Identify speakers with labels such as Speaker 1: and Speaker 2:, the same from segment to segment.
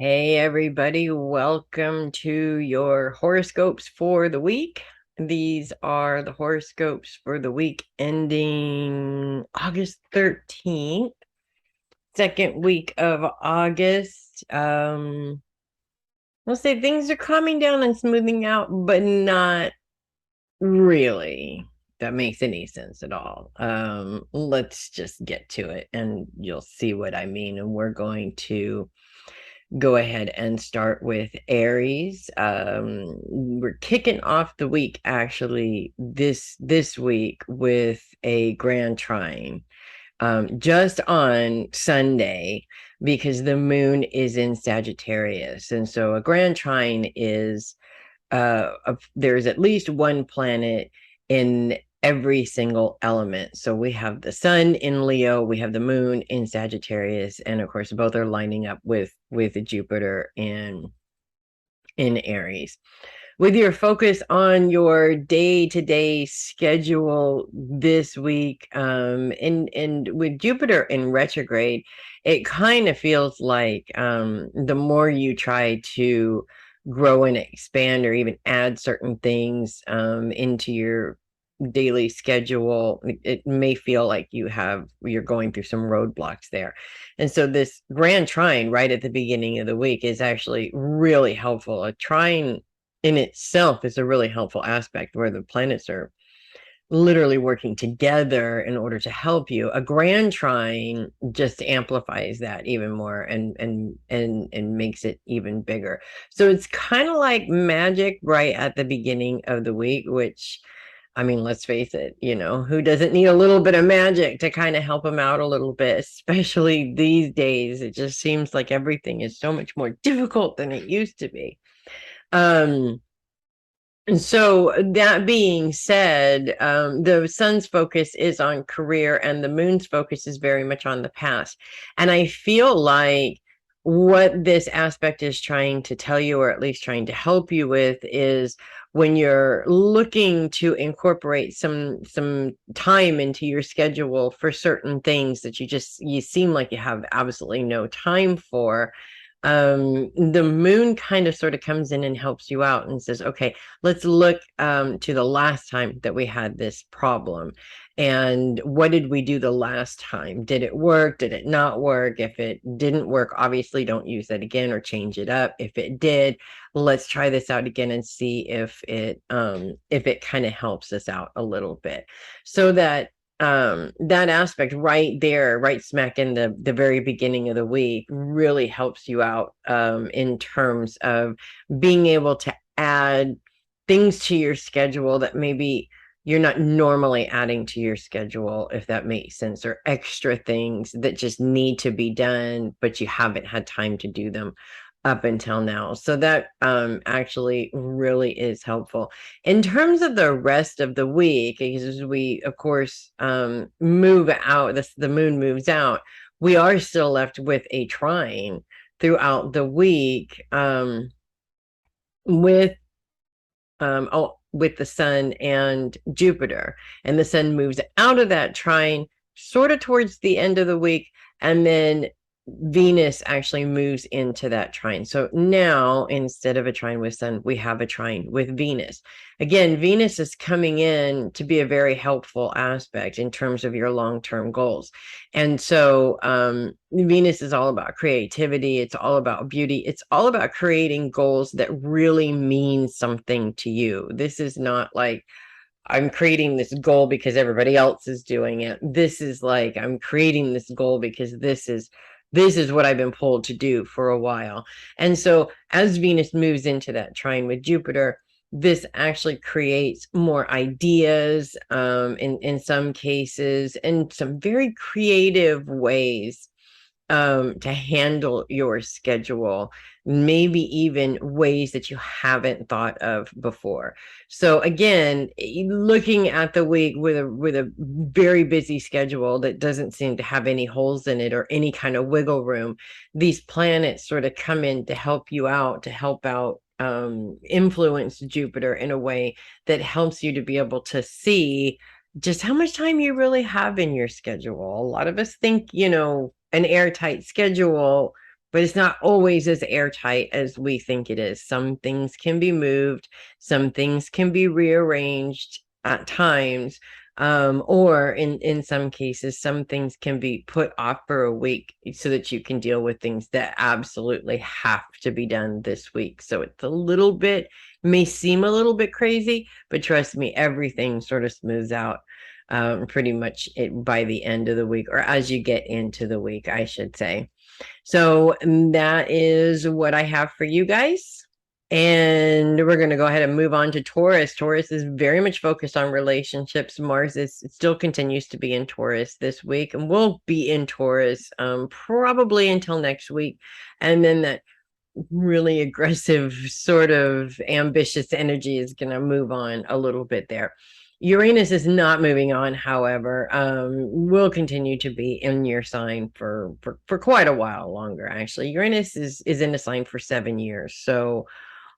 Speaker 1: Hey everybody, welcome to your horoscopes for the week. These are the horoscopes for the week ending August 13th, second week of August. I'll say things are calming down and smoothing out, but not really. That makes any sense at all. Let's just get to it and you'll see what I mean. And we're going to go ahead and start with Aries. We're kicking off the week actually this week with a grand trine just on Sunday because the moon is in Sagittarius. And so a grand trine is there's at least one planet in every single element. So we have the sun in Leo, we have the moon in Sagittarius, and of course both are lining up with Jupiter in Aries. With your focus on your day-to-day schedule this week, and with Jupiter in retrograde, it kind of feels like the more you try to grow and expand or even add certain things into your daily schedule, it may feel like you're going through some roadblocks there. And so this grand trine right at the beginning of the week is actually really helpful. A trine in itself is a really helpful aspect where the planets are literally working together in order to help you. A grand trine just amplifies that even more and makes it even bigger. So it's kind of like magic right at the beginning of the week, which, I mean, let's face it, who doesn't need a little bit of magic to kind of help them out a little bit, especially these days. It just seems like everything is so much more difficult than it used to be. And so that being said, the sun's focus is on career and the moon's focus is very much on the past. And I feel like what this aspect is trying to tell you, or at least trying to help you with, is when you're looking to incorporate some time into your schedule for certain things that you seem like you have absolutely no time for. The moon kind of sort of comes in and helps you out and says, okay, let's look to the last time that we had this problem. And what did we do the last time? Did it work? Did it not work? If it didn't work, obviously don't use that again or change it up. If it did, let's try this out again and see if it kind of helps us out a little bit. So that aspect right there, right smack in the very beginning of the week, really helps you out in terms of being able to add things to your schedule that maybe you're not normally adding to your schedule, if that makes sense, or extra things that just need to be done, but you haven't had time to do them up until now. So that actually really is helpful. In terms of the rest of the week, because we, of course, move out, the moon moves out, we are still left with a trine throughout the week with with the sun and Jupiter. And the sun moves out of that trine sort of towards the end of the week, and then Venus actually moves into that trine. So now instead of a trine with sun, we have a trine with Venus. Again, Venus is coming in to be a very helpful aspect in terms of your long-term goals. And so Venus is all about creativity. It's all about beauty. It's all about creating goals that really mean something to you. This is not like, I'm creating this goal because everybody else is doing it. This is like, I'm creating this goal because this is what I've been pulled to do for a while. And so as Venus moves into that trine with Jupiter, this actually creates more ideas in some cases, and some very creative ways to handle your schedule, maybe even ways that you haven't thought of before. So again, looking at the week with a very busy schedule that doesn't seem to have any holes in it or any kind of wiggle room, these planets sort of come in to help you out, to help out, influence Jupiter in a way that helps you to be able to see just how much time you really have in your schedule. A lot of us think, an airtight schedule but it's not always as airtight as we think it is. Some things can be moved, some things can be rearranged at times, or in some cases, some things can be put off for a week so that you can deal with things that absolutely have to be done this week. So it's a little bit, may seem a little bit crazy, but trust me, everything sort of smooths out pretty much by the end of the week, or as you get into the week, I should say. So that is what I have for you guys. And we're going to go ahead and move on to Taurus. Taurus is very much focused on relationships. Mars is still continues to be in Taurus this week, and will be in Taurus probably until next week. And then that really aggressive, sort of ambitious energy is going to move on a little bit there. Uranus is not moving on, however, will continue to be in your sign for quite a while longer. Actually, Uranus is in a sign for 7 years, so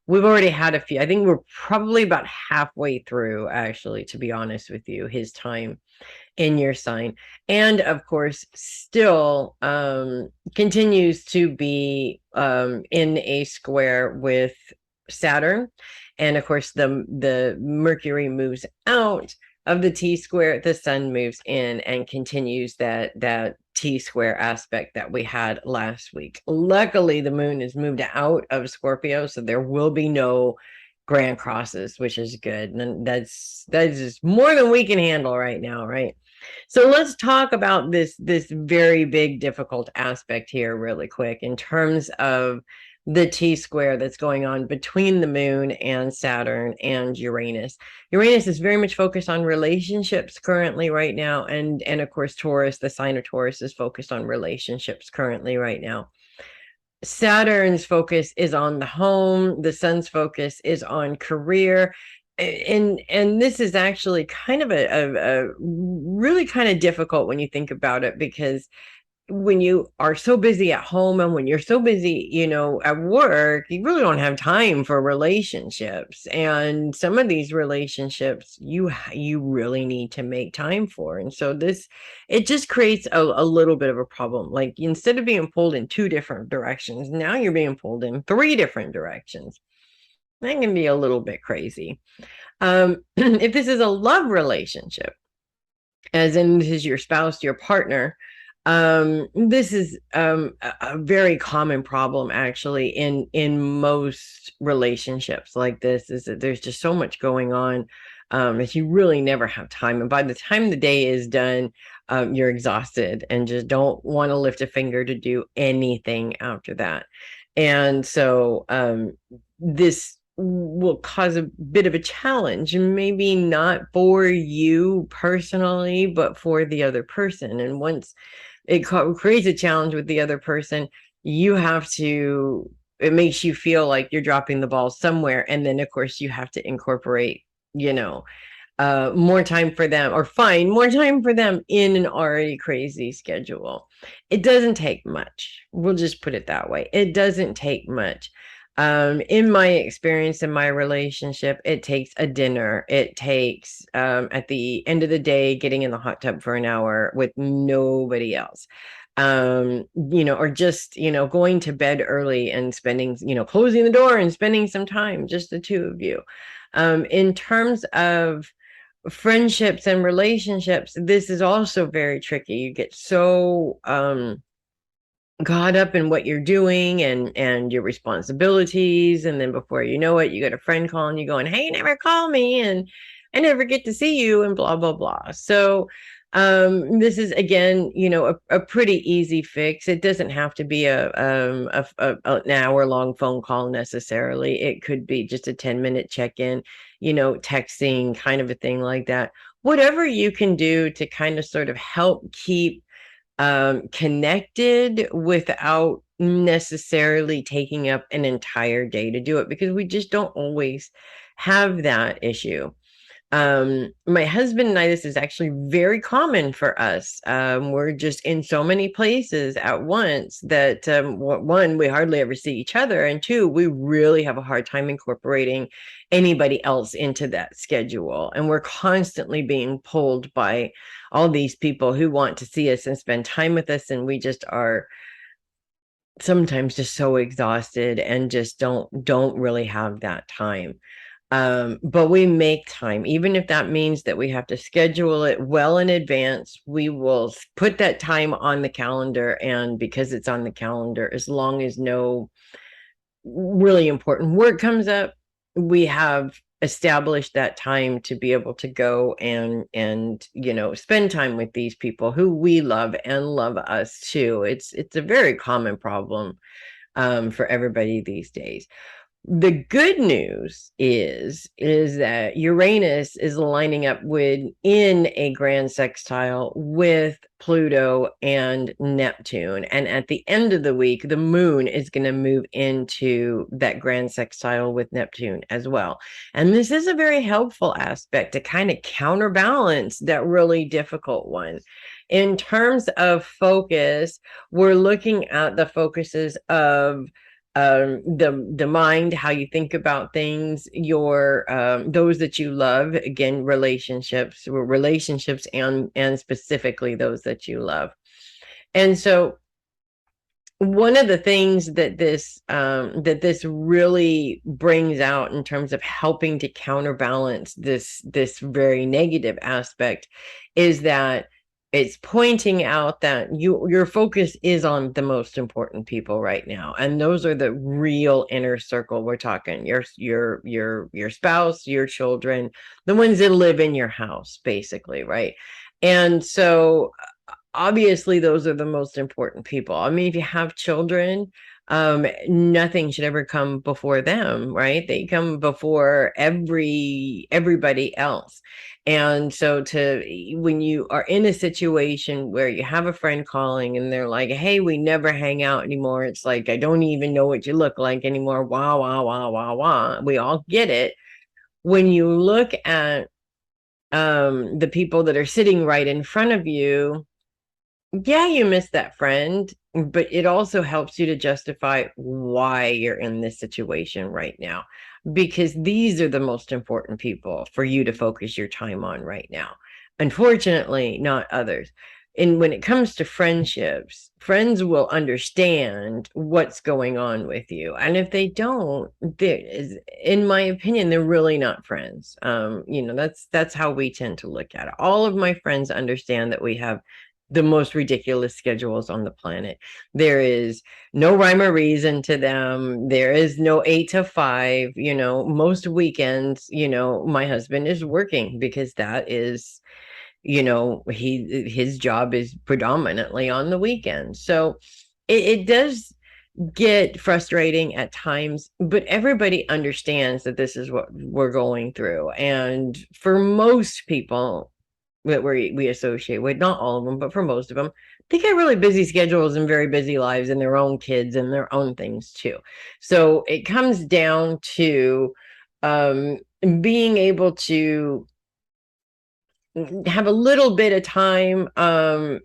Speaker 1: we've already had a few. I think we're probably about halfway through, actually, to be honest with you, his time in your sign. And of course, still continues to be in a square with Saturn. And of course, the Mercury moves out of the T square, the sun moves in and continues that T square aspect that we had last week. Luckily, the moon is moved out of Scorpio, so there will be no grand crosses, which is good. And that's just more than we can handle right now, right? So let's talk about this very big difficult aspect here really quick in terms of the T square that's going on between the moon and Saturn and Uranus. Uranus is very much focused on relationships currently right now, and of course Taurus, the sign of Taurus, is focused on relationships currently right now. Saturn's focus is on the home, the sun's focus is on career. And this is actually kind of a really kind of difficult when you think about it, because when you are so busy at home and when you're so busy, at work, you really don't have time for relationships. And some of these relationships you really need to make time for. And so it just creates a little bit of a problem. Like, instead of being pulled in 2 different directions, now you're being pulled in 3 different directions. That can be a little bit crazy. If this is a love relationship, as in this is your spouse, your partner, this is a very common problem actually in most relationships like this, is that there's just so much going on that you really never have time. And by the time the day is done, you're exhausted and just don't want to lift a finger to do anything after that. And so this will cause a bit of a challenge, maybe not for you personally, but for the other person. And once it creates a challenge with the other person, it makes you feel like you're dropping the ball somewhere. And then of course you have to incorporate, more time for them, or find more time for them in an already crazy schedule. It doesn't take much. We'll just put it that way. It doesn't take much. In my experience in my relationship, it takes a dinner. It takes, at the end of the day, getting in the hot tub for an hour with nobody else. Or just, going to bed early and spending, closing the door and spending some time, just the 2 of you. In terms of friendships and relationships, this is also very tricky. You get so caught up in what you're doing and your responsibilities, and then before you know it, you get a friend calling you going, hey, you never call me, and I never get to see you, and blah blah blah. So this is, again, a pretty easy fix. It doesn't have to be an hour-long phone call necessarily. It could be just a 10-minute check-in, texting, kind of a thing like that. Whatever you can do to kind of sort of help keep connected without necessarily taking up an entire day to do it, because we just don't always have that issue. My husband and I, this is actually very common for us. We're just in so many places at once that, 1, we hardly ever see each other, and 2, we really have a hard time incorporating anybody else into that schedule. And we're constantly being pulled by all these people who want to see us and spend time with us, and we just are sometimes just so exhausted and just don't really have that time. But we make time, even if that means that we have to schedule it well in advance. We will put that time on the calendar, and because it's on the calendar, as long as no really important work comes up, we have established that time to be able to go and spend time with these people who we love and love us too. It's a very common problem for everybody these days. The good news is that Uranus is lining up in a grand sextile with Pluto and Neptune. And at the end of the week, the moon is going to move into that grand sextile with Neptune as well. And this is a very helpful aspect to kind of counterbalance that really difficult one. In terms of focus, we're looking at the focuses of the mind, how you think about things, your those that you love, again, relationships and specifically those that you love. And so one of the things that this really brings out in terms of helping to counterbalance this very negative aspect is that it's pointing out that your focus is on the most important people right now, and those are the real inner circle. We're talking your spouse, your children, the ones that live in your house, basically, right? And so obviously those are the most important people. I mean, if you have children, nothing should ever come before them, right? They come before everybody else. And so when you are in a situation where you have a friend calling and they're like, hey, we never hang out anymore, it's like, I don't even know what you look like anymore. Wah, wah, wah, wah, wah. We all get it. When you look at the people that are sitting right in front of you, yeah, you miss that friend, but it also helps you to justify why you're in this situation right now, because these are the most important people for you to focus your time on right now. Unfortunately, not others. And when it comes to friendships, friends will understand what's going on with you. And if they don't, in my opinion, they're really not friends. That's how we tend to look at it. All of my friends understand that we have the most ridiculous schedules on the planet. There is no rhyme or reason to them. There is no 8 to 5. Most weekends, my husband is working because that is, his job is predominantly on the weekend. So it does get frustrating at times, but everybody understands that this is what we're going through. And for most people that we associate with, not all of them, but for most of them, they get really busy schedules and very busy lives and their own kids and their own things too. So it comes down to being able to have a little bit of time,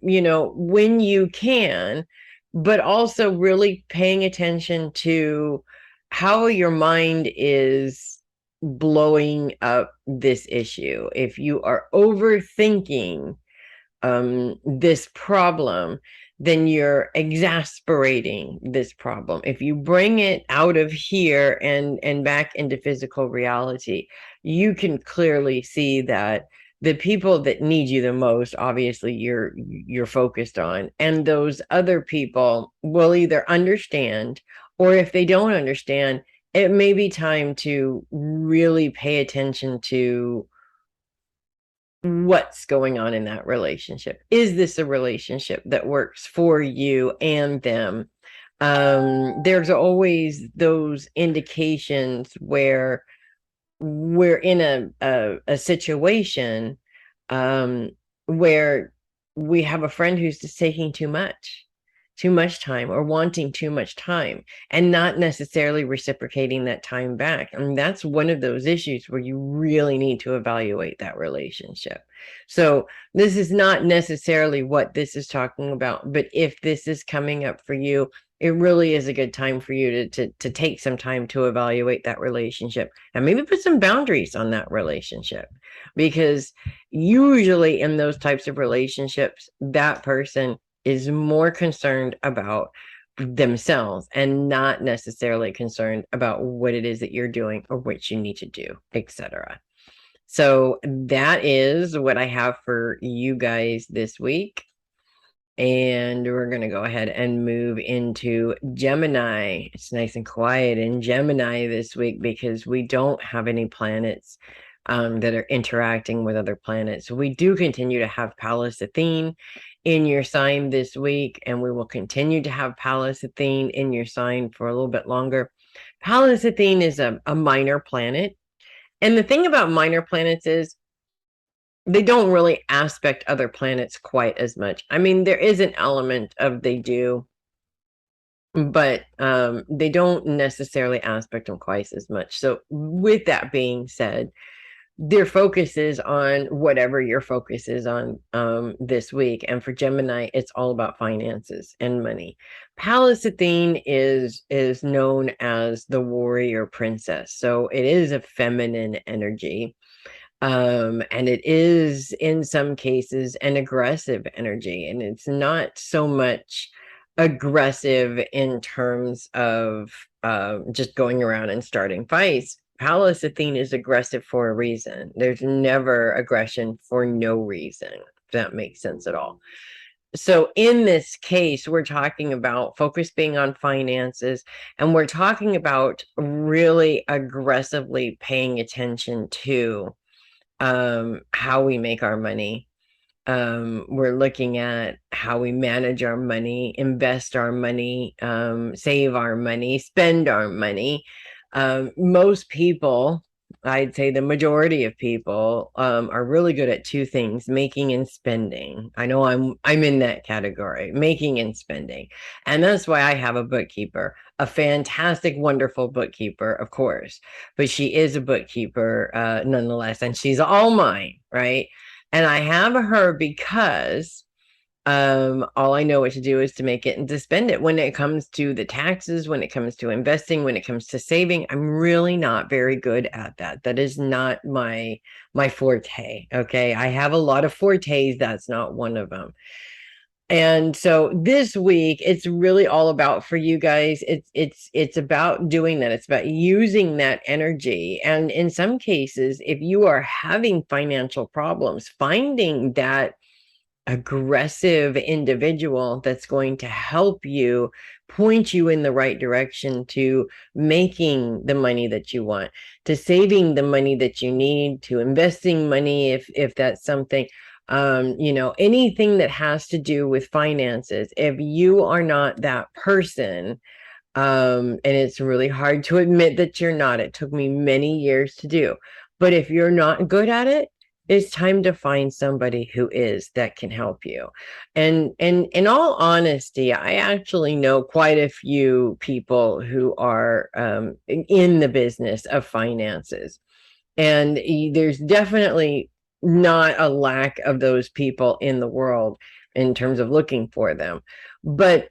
Speaker 1: when you can, but also really paying attention to how your mind is blowing up this issue. If you are overthinking this problem, then you're exasperating this problem. If you bring it out of here and back into physical reality, you can clearly see that the people that need you the most, obviously you're focused on, and those other people will either understand, or if they don't understand, it may be time to really pay attention to what's going on in that relationship. Is this a relationship that works for you and them? There's always those indications where we're in a situation where we have a friend who's just taking too much time, or wanting too much time and not necessarily reciprocating that time back. And that's one of those issues where you really need to evaluate that relationship. So this is not necessarily what this is talking about, but if this is coming up for you, it really is a good time for you to take some time to evaluate that relationship and maybe put some boundaries on that relationship. Because usually in those types of relationships, that person is more concerned about themselves and not necessarily concerned about what it is that you're doing or what you need to do, etc. So that is what I have for you guys this week. And we're going to go ahead and move into Gemini. It's nice and quiet in Gemini this week because we don't have any planets that are interacting with other planets. So we do continue to have Pallas Athene in your sign this week, and we will continue to have Pallas Athene in your sign for a little bit longer. Pallas Athene is a minor planet. And the thing about minor planets is they don't really aspect other planets quite as much. I mean, there is an element of they do, but they don't necessarily aspect them quite as much. So with that being said, their focus is on whatever your focus is on this week. And for Gemini, it's all about finances and money. Pallas Athene is known as the warrior princess. So it is a feminine energy. And it is in some cases an aggressive energy, and it's not so much aggressive in terms of just going around and starting fights. Pallas Athene is aggressive for a reason. There's never aggression for no reason, if that makes sense at all. So in this case, we're talking about focus being on finances, and we're talking about really aggressively paying attention to how we make our money. We're looking at how we manage our money, invest our money, save our money, spend our money. Most people, I'd say the majority of people, are really good at two things: making and spending. I know I'm in that category, making and spending. And that's why I have a bookkeeper, a fantastic, wonderful bookkeeper, of course, but she is a bookkeeper nonetheless, and she's all mine, right? And I have her because all I know what to do is to make it and to spend it. When it comes to the taxes, when it comes to investing, when it comes to saving, I'm really not very good at that. That is not my forte. Okay, I have a lot of fortes. That's not one of them. And so this week, it's really all about, for you guys, it's about doing that. It's about using that energy. And in some cases, if you are having financial problems, finding that aggressive individual that's going to help you, point you in the right direction to making the money that you want, to saving the money that you need, to investing money if that's something, you know, anything that has to do with finances. If you are not that person, and it's really hard to admit that you're not, it took me many years to do, but if you're not good at it, it's time to find somebody who is, that can help you. And in all honesty, I actually know quite a few people who are in the business of finances, and there's definitely not a lack of those people in the world in terms of looking for them. But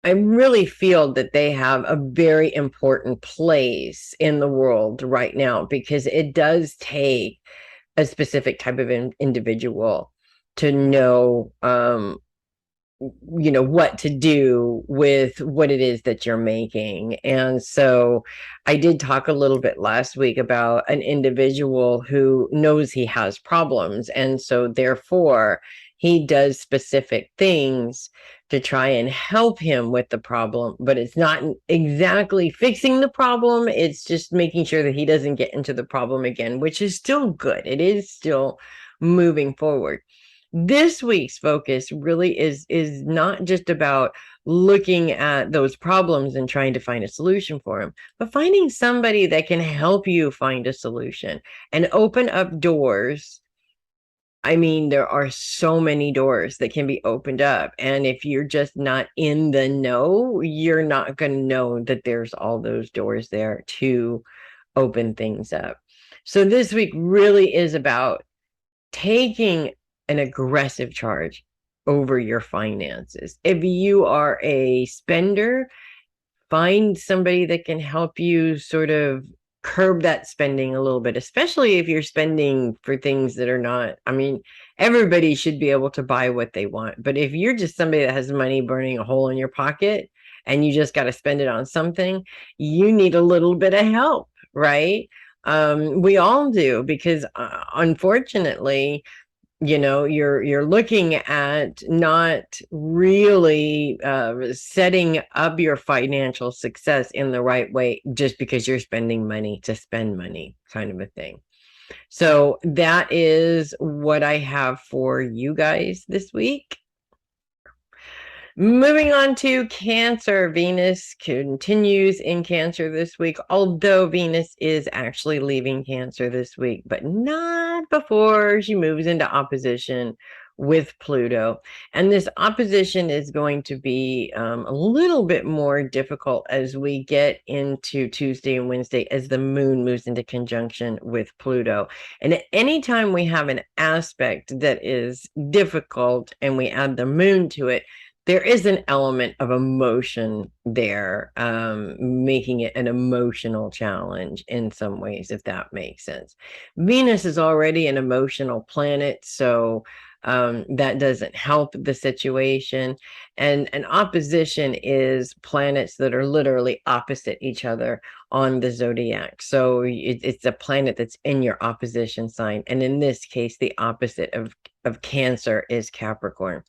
Speaker 1: I really feel that they have a very important place in the world right now, because it does take a specific type of individual to know, you know, what to do with what it is that you're making. And so I did talk a little bit last week about an individual who knows he has problems, and so therefore he does specific things to try and help him with the problem, but it's not exactly fixing the problem. It's just making sure that he doesn't get into the problem again, which is still good. It is still moving forward. This week's focus really is not just about looking at those problems and trying to find a solution for them, but finding somebody that can help you find a solution and open up doors. I mean, there are so many doors that can be opened up. And if you're just not in the know, you're not going to know that there's all those doors there to open things up. So this week really is about taking an aggressive charge over your finances. If you are a spender, find somebody that can help you sort of curb that spending a little bit, especially if you're spending for things that are not, I mean, everybody should be able to buy what they want. But if you're just somebody that has money burning a hole in your pocket and you just got to spend it on something, you need a little bit of help, right? We all do, because unfortunately, you're looking at not really setting up your financial success in the right way just because you're spending money to spend money, kind of a thing. So that is what I have for you guys this week. Moving on to Cancer. Venus continues in Cancer this week, although Venus is actually leaving Cancer this week, but not before she moves into opposition with Pluto. And this opposition is going to be a little bit more difficult as we get into Tuesday and Wednesday, as the moon moves into conjunction with Pluto. And anytime we have an aspect that is difficult and we add the moon to it, there is an element of emotion there, making it an emotional challenge in some ways, if that makes sense. Venus is already an emotional planet, so that doesn't help the situation. And an opposition is planets that are literally opposite each other on the zodiac. So it's a planet that's in your opposition sign. And in this case, the opposite of Cancer is Capricorn.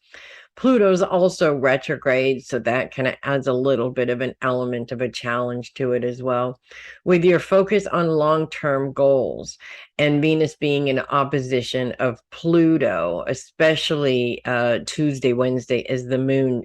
Speaker 1: Pluto's also retrograde, so that kind of adds a little bit of an element of a challenge to it as well. With your focus on long-term goals and Venus being in opposition of Pluto, especially Tuesday, Wednesday, as the moon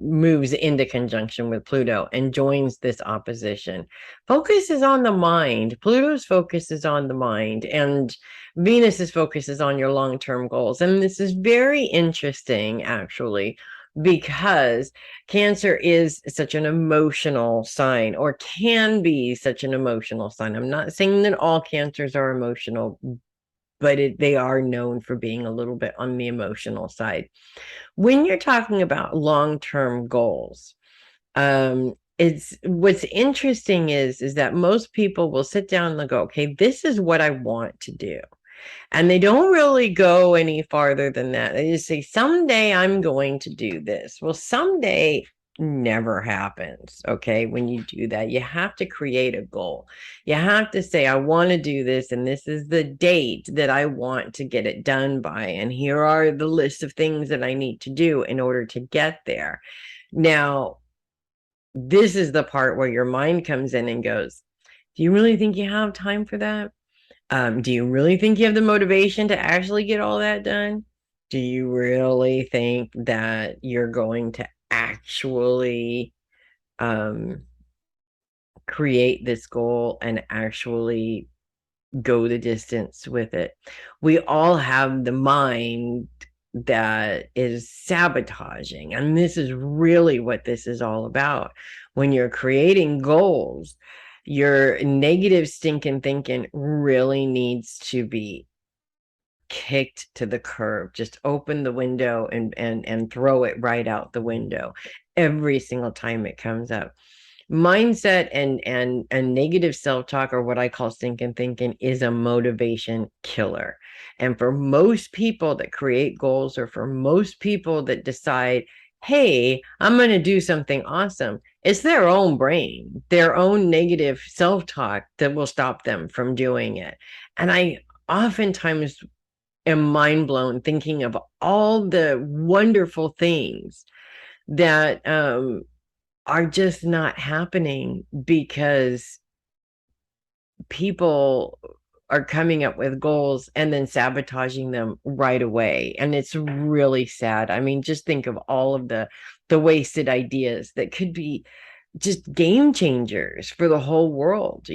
Speaker 1: moves into conjunction with Pluto and joins this opposition. Focus is on the mind. Pluto's focus is on the mind, and Venus's focus is on your long-term goals. And this is very interesting, actually, because Cancer is such an emotional sign, or can be such an emotional sign. I'm not saying that all Cancers are emotional, but they are known for being a little bit on the emotional side. When you're talking about long-term goals, it's what's interesting is that most people will sit down and they'll go, okay, this is what I want to do. And they don't really go any farther than that. They just say, someday I'm going to do this. Well, someday never happens. Okay. When you do that, you have to create a goal. You have to say, I want to do this, and this is the date that I want to get it done by. And here are the list of things that I need to do in order to get there. Now, this is the part where your mind comes in and goes, do you really think you have time for that? Do you really think you have the motivation to actually get all that done? Do you really think that you're going to actually create this goal and actually go the distance with it? We all have the mind that is sabotaging, and this is really what this is all about. When you're creating goals, your negative stinking thinking really needs to be kicked to the curb. Just open the window and throw it right out the window every single time it comes up. Mindset and negative self-talk, or what I call stinking thinking, is a motivation killer. And for most people that create goals, or for most people that decide, hey, I'm going to do something awesome, it's their own brain, their own negative self-talk that will stop them from doing it. And I oftentimes am mind blown thinking of all the wonderful things that are just not happening because people are coming up with goals and then sabotaging them right away. And it's really sad. I mean, just think of all of the wasted ideas that could be just game changers for the whole world,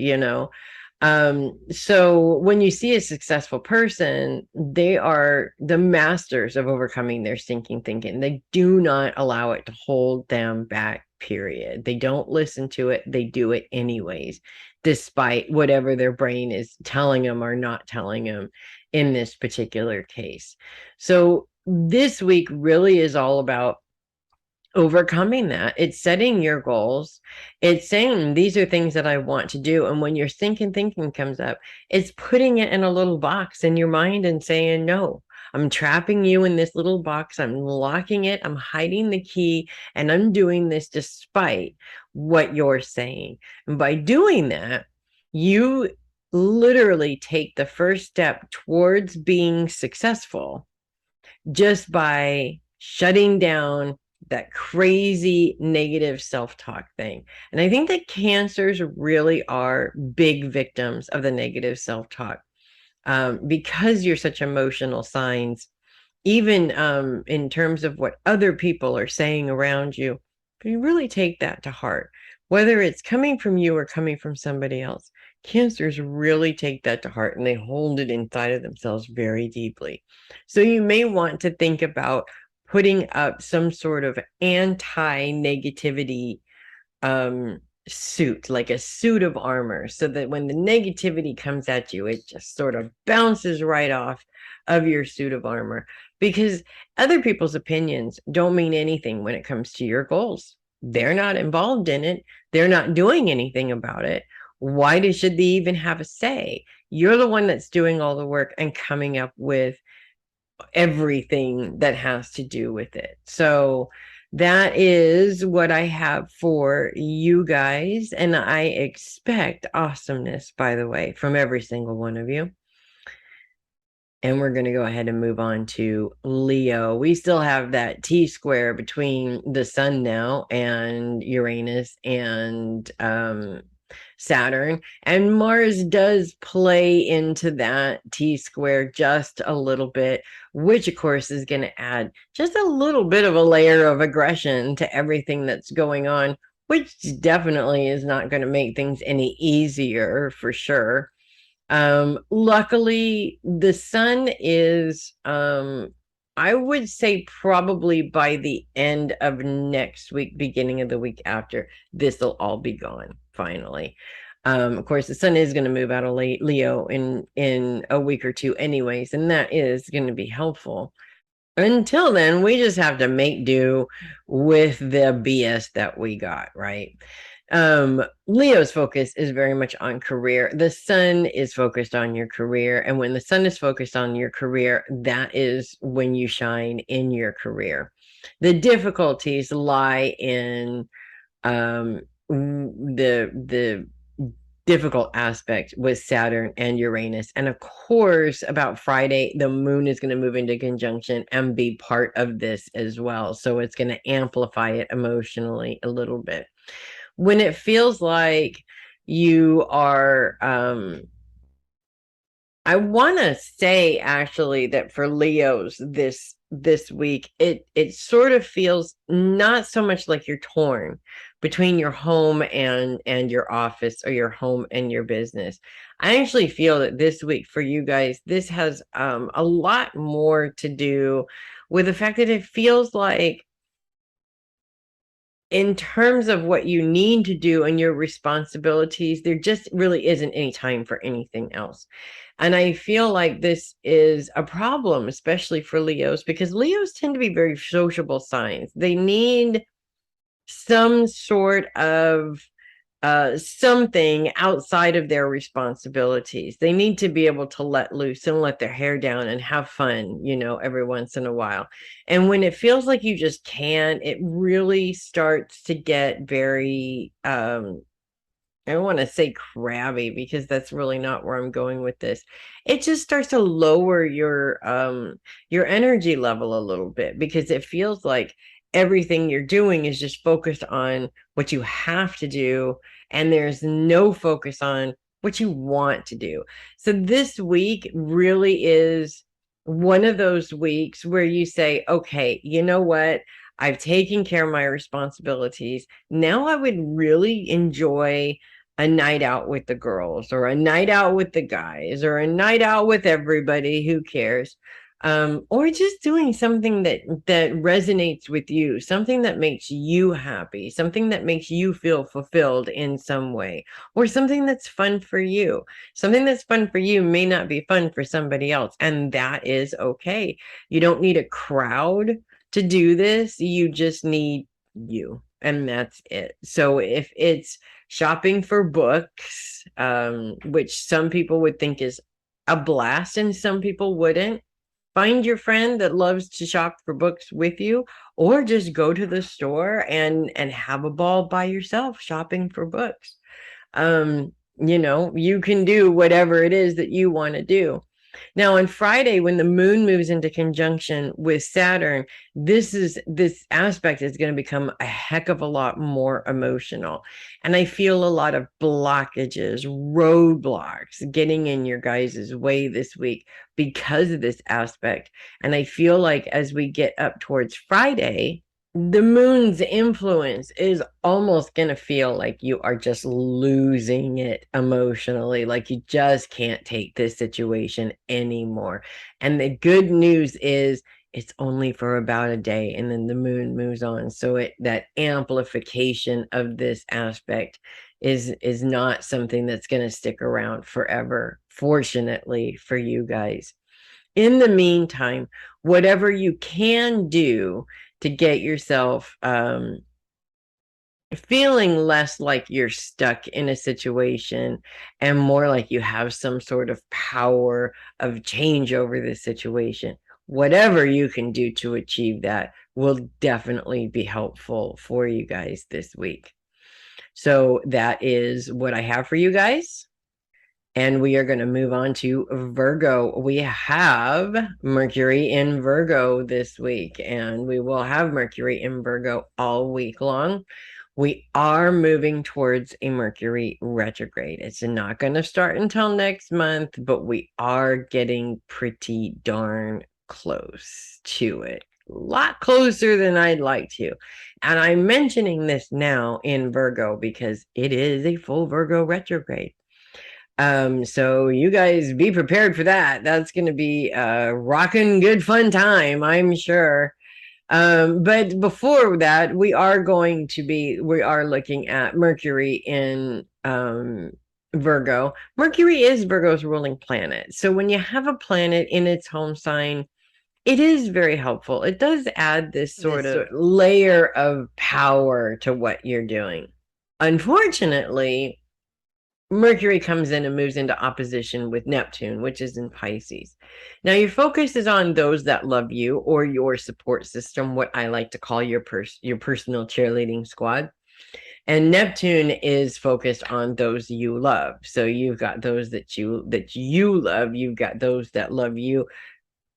Speaker 1: so when you see a successful person, they are the masters of overcoming their stinking thinking. They do not allow it to hold them back, period. They don't listen to it. They do it anyways, despite whatever their brain is telling them or not telling them in this particular case. So this week really is all about overcoming that. It's setting your goals. It's saying, these are things that I want to do. And when your thinking comes up, it's putting it in a little box in your mind and saying, no, I'm trapping you in this little box. I'm locking it. I'm hiding the key. And I'm doing this despite what you're saying. And by doing that, you literally take the first step towards being successful just by shutting down that crazy negative self-talk thing. And I think that Cancers really are big victims of the negative self-talk, because you're such emotional signs, even in terms of what other people are saying around you. But you really take that to heart, whether it's coming from you or coming from somebody else. Cancers really take that to heart and they hold it inside of themselves very deeply. So you may want to think about putting up some sort of anti-negativity suit, like a suit of armor, so that when the negativity comes at you, it just sort of bounces right off of your suit of armor. Because other people's opinions don't mean anything when it comes to your goals. They're not involved in it. They're not doing anything about it. Why should they even have a say? You're the one that's doing all the work and coming up with everything that has to do with it. So that is what I have for you guys. And I expect awesomeness, by the way, from every single one of you. And we're going to go ahead and move on to Leo. We still have that T-square between the sun now and Uranus and Saturn. And Mars does play into that T-square just a little bit, which of course is going to add just a little bit of a layer of aggression to everything that's going on, which definitely is not going to make things any easier for sure. Luckily, the sun is, I would say probably by the end of next week, beginning of the week after, this will all be gone finally. Of course, the sun is going to move out of Leo in a week or two anyways, and that is going to be helpful. Until then, we just have to make do with the BS that we got, right? Leo's focus is very much on career. The sun is focused on your career, and when the sun is focused on your career, that is when you shine in your career. The difficulties lie in the difficult aspect with Saturn and Uranus. And of course, about Friday, the moon is going to move into conjunction and be part of this as well. So it's going to amplify it emotionally a little bit. When it feels like you are, I want to say actually that for Leos this week, it sort of feels not so much like you're torn between your home and your office, or your home and your business. I actually feel that this week for you guys, this has a lot more to do with the fact that it feels like, in terms of what you need to do and your responsibilities, there just really isn't any time for anything else. And I feel like this is a problem, especially for Leos, because Leos tend to be very sociable signs. They need some sort of something outside of their responsibilities. They need to be able to let loose and let their hair down and have fun, every once in a while. And when it feels like you just can't, it really starts to get very, I don't want to say crabby, because that's really not where I'm going with this. It just starts to lower your energy level a little bit, because it feels like everything you're doing is just focused on what you have to do, and there's no focus on what you want to do. So this week really is one of those weeks where you say, okay, you know what? I've taken care of my responsibilities. Now I would really enjoy a night out with the girls, or a night out with the guys, or a night out with everybody, who cares? Or just doing something that resonates with you, something that makes you happy, something that makes you feel fulfilled in some way, or something that's fun for you. Something that's fun for you may not be fun for somebody else, and that is okay. You don't need a crowd to do this. You just need you, and that's it. So if it's shopping for books, which some people would think is a blast and some people wouldn't, find your friend that loves to shop for books with you, or just go to the store and have a ball by yourself shopping for books. You can do whatever it is that you want to do. Now on Friday, when the moon moves into conjunction with Saturn, this aspect is going to become a heck of a lot more emotional. And I feel a lot of blockages, roadblocks getting in your guys' way this week because of this aspect. And I feel like as we get up towards Friday, the moon's influence is almost going to feel like you are just losing it emotionally, like you just can't take this situation anymore. And the good news is it's only for about a day and then the moon moves on. So that amplification of this aspect is not something that's going to stick around forever, fortunately for you guys. In the meantime, whatever you can do to get yourself feeling less like you're stuck in a situation and more like you have some sort of power of change over this situation, whatever you can do to achieve that will definitely be helpful for you guys this week. So that is what I have for you guys. And we are going to move on to Virgo. We have Mercury in Virgo this week, and we will have Mercury in Virgo all week long. We are moving towards a Mercury retrograde. It's not going to start until next month, but we are getting pretty darn close to it. A lot closer than I'd like to. And I'm mentioning this now in Virgo because it is a full Virgo retrograde. So you guys be prepared for that. That's going to be a rocking good fun time, I'm sure. But before that, we are looking at Mercury in Virgo. Mercury is Virgo's ruling planet. So when you have a planet in its home sign, it is very helpful. It does add this sort of layer of power to what you're doing. Unfortunately, Mercury comes in and moves into opposition with Neptune, which is in Pisces. Now, your focus is on those that love you or your support system, what I like to call your personal cheerleading squad. And Neptune is focused on those you love. So you've got those that you love, you've got those that love you.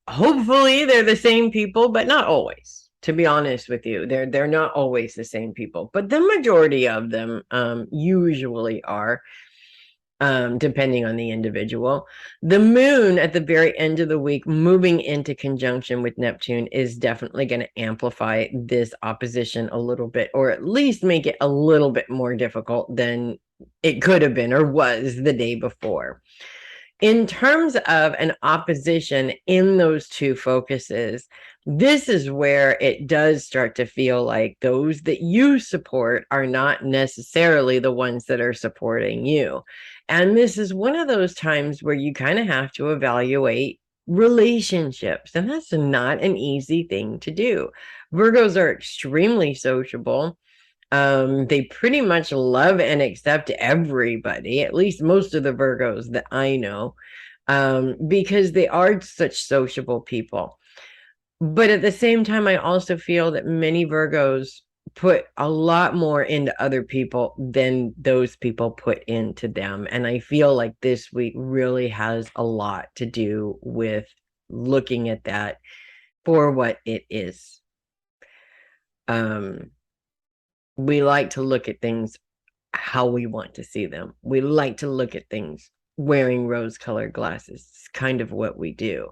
Speaker 1: Hopefully, they're the same people, but not always. To be honest with you, they're not always the same people, but the majority of them usually are. Depending on the individual. The moon at the very end of the week, moving into conjunction with Neptune, is definitely going to amplify this opposition a little bit, or at least make it a little bit more difficult than it could have been or was the day before. In terms of an opposition in those two focuses, this is where it does start to feel like those that you support are not necessarily the ones that are supporting you. And this is one of those times where you kind of have to evaluate relationships. And that's not an easy thing to do. Virgos are extremely sociable. They pretty much love and accept everybody, at least most of the Virgos that I know, because they are such sociable people. But at the same time, I also feel that many Virgos put a lot more into other people than those people put into them. And I feel like this week really has a lot to do with looking at that for what it is. We like to look at things how we want to see them. We like to look at things wearing rose-colored glasses. It's kind of what we do.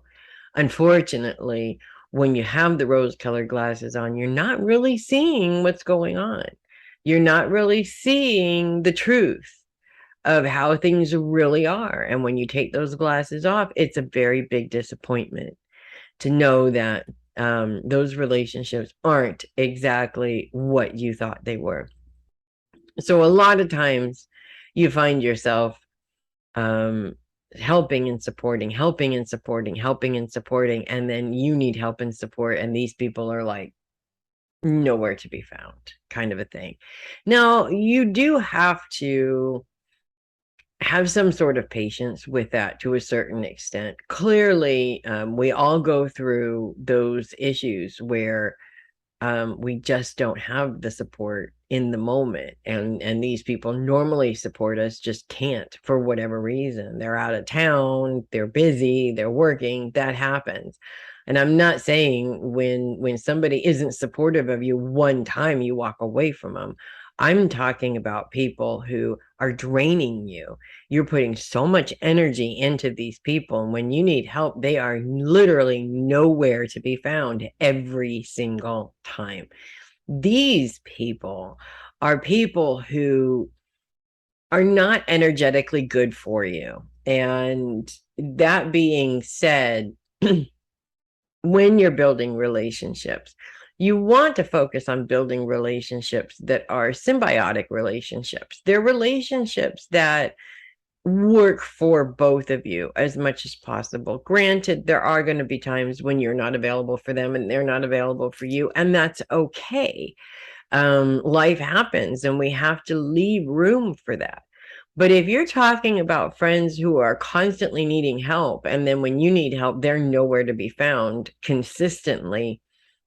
Speaker 1: Unfortunately, when you have the rose-colored glasses on, you're not really seeing what's going on. You're not really seeing the truth of how things really are. And when you take those glasses off, it's a very big disappointment to know that those relationships aren't exactly what you thought they were. So a lot of times you find yourself helping and supporting, and then you need help and support, and these people are like nowhere to be found, kind of a thing. Now, you do have to have some sort of patience with that to a certain extent. Clearly, we all go through those issues where we just don't have the support in the moment, and these people normally support us just can't for whatever reason. They're out of town, they're busy, they're working. That happens. And I'm not saying when somebody isn't supportive of you one time you walk away from them. I'm talking about people who are draining you. You're putting so much energy into these people, and when you need help, they are literally nowhere to be found every single time. These people are people who are not energetically good for you. And that being said, when you're building relationships, you want to focus on building relationships that are symbiotic relationships. They're relationships that work for both of you as much as possible. Granted, there are going to be times when you're not available for them and they're not available for you, and that's okay. Life happens and we have to leave room for that. But if you're talking about friends who are constantly needing help, and then when you need help, they're nowhere to be found consistently,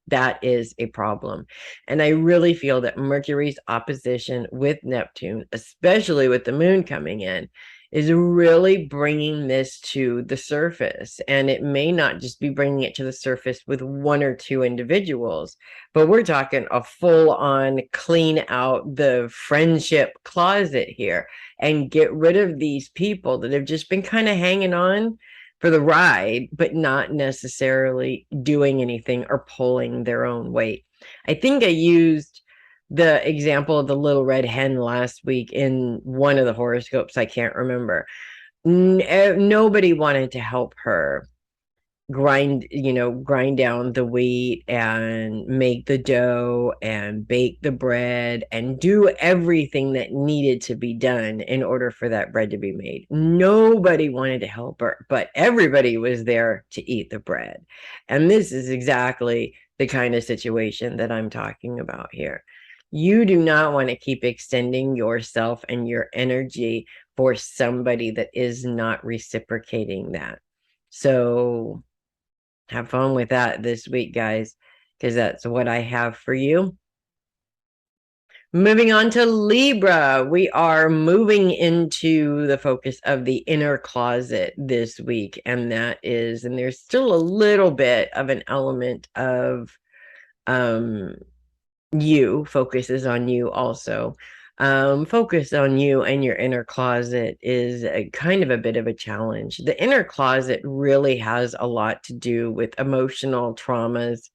Speaker 1: that is a problem. And I really feel that Mercury's opposition with Neptune, especially with the moon coming in, is really bringing this to the surface. And it may not just be bringing it to the surface with one or two individuals, but we're talking a full-on clean out the friendship closet here and get rid of these people that have just been kind of hanging on for the ride, but not necessarily doing anything or pulling their own weight. I think I used the example of the little red hen last week in one of the horoscopes. I can't remember. Nobody wanted to help her grind down the wheat and make the dough and bake the bread and do everything that needed to be done in order for that bread to be made. Nobody wanted to help her, but everybody was there to eat the bread. And this is exactly the kind of situation that I'm talking about here. You do not want to keep extending yourself and your energy for somebody that is not reciprocating that. So have fun with that this week, guys, because that's what I have for you. Moving on to Libra, we are moving into the focus of the inner closet this week, and there's still a little bit of an element of you, focuses on you also. Focus on you and your inner closet is a kind of a bit of a challenge. The inner closet really has a lot to do with emotional traumas,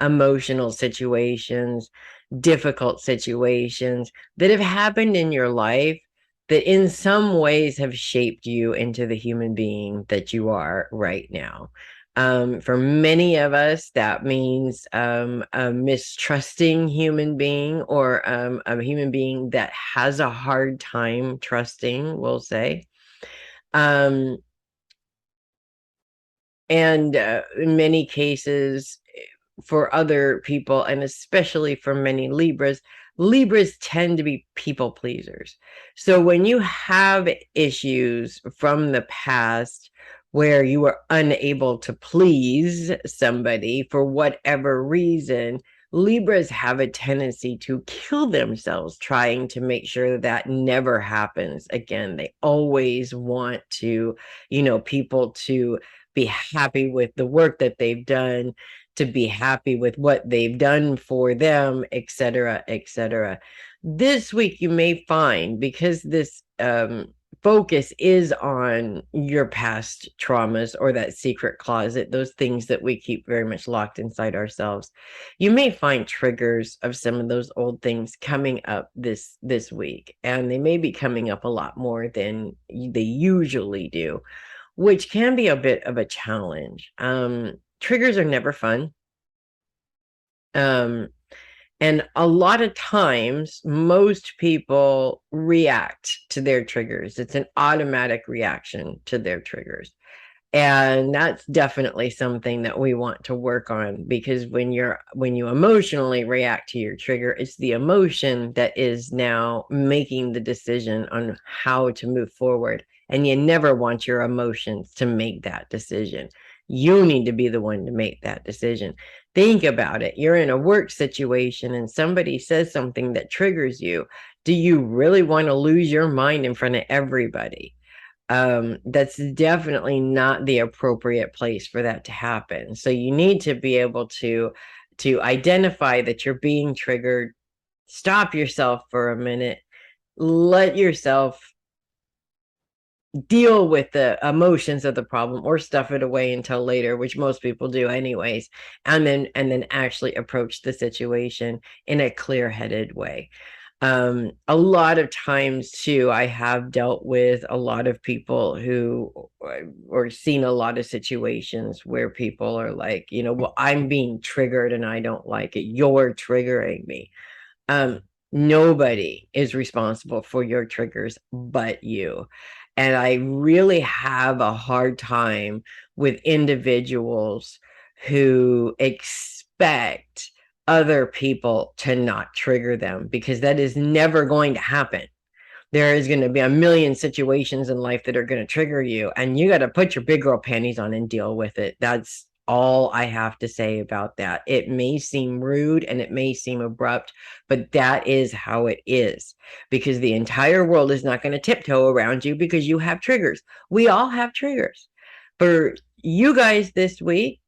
Speaker 1: emotional situations, difficult situations that have happened in your life that in some ways have shaped you into the human being that you are right now. For many of us, that means a mistrusting human being, or a human being that has a hard time trusting, we'll say. And in many cases, for other people, and especially for many Libras tend to be people pleasers. So when you have issues from the past where you were unable to please somebody for whatever reason, Libras have a tendency to kill themselves trying to make sure that never happens again. They always want to, people to be happy with the work that they've done, to be happy with what they've done for them, etc., etc. This week you may find, because this focus is on your past traumas or that secret closet, those things that we keep very much locked inside ourselves, you may find triggers of some of those old things coming up this week, and they may be coming up a lot more than they usually do, which can be a bit of a challenge. Triggers are never fun. And a lot of times, most people react to their triggers. It's an automatic reaction to their triggers. And that's definitely something that we want to work on, because when you emotionally react to your trigger, it's the emotion that is now making the decision on how to move forward. And you never want your emotions to make that decision. You need to be the one to make that decision. Think about it. You're in a work situation and somebody says something that triggers you. Do you really want to lose your mind in front of everybody? That's definitely not the appropriate place for that to happen. So you need to be able to identify that you're being triggered, stop yourself for a minute, let yourself deal with the emotions of the problem, or stuff it away until later, which most people do anyways, and then actually approach the situation in a clear-headed way. A lot of times too, I have dealt with a lot of people who, or seen a lot of situations where people are like, well, I'm being triggered and I don't like it, you're triggering me. Nobody is responsible for your triggers but you. And I really have a hard time with individuals who expect other people to not trigger them, because that is never going to happen. There is going to be a million situations in life that are going to trigger you, and you got to put your big girl panties on and deal with it. That's all I have to say about that. It may seem rude and it may seem abrupt, but that is how it is, because the entire world is not going to tiptoe around you because you have triggers. We all have triggers. For you guys this week,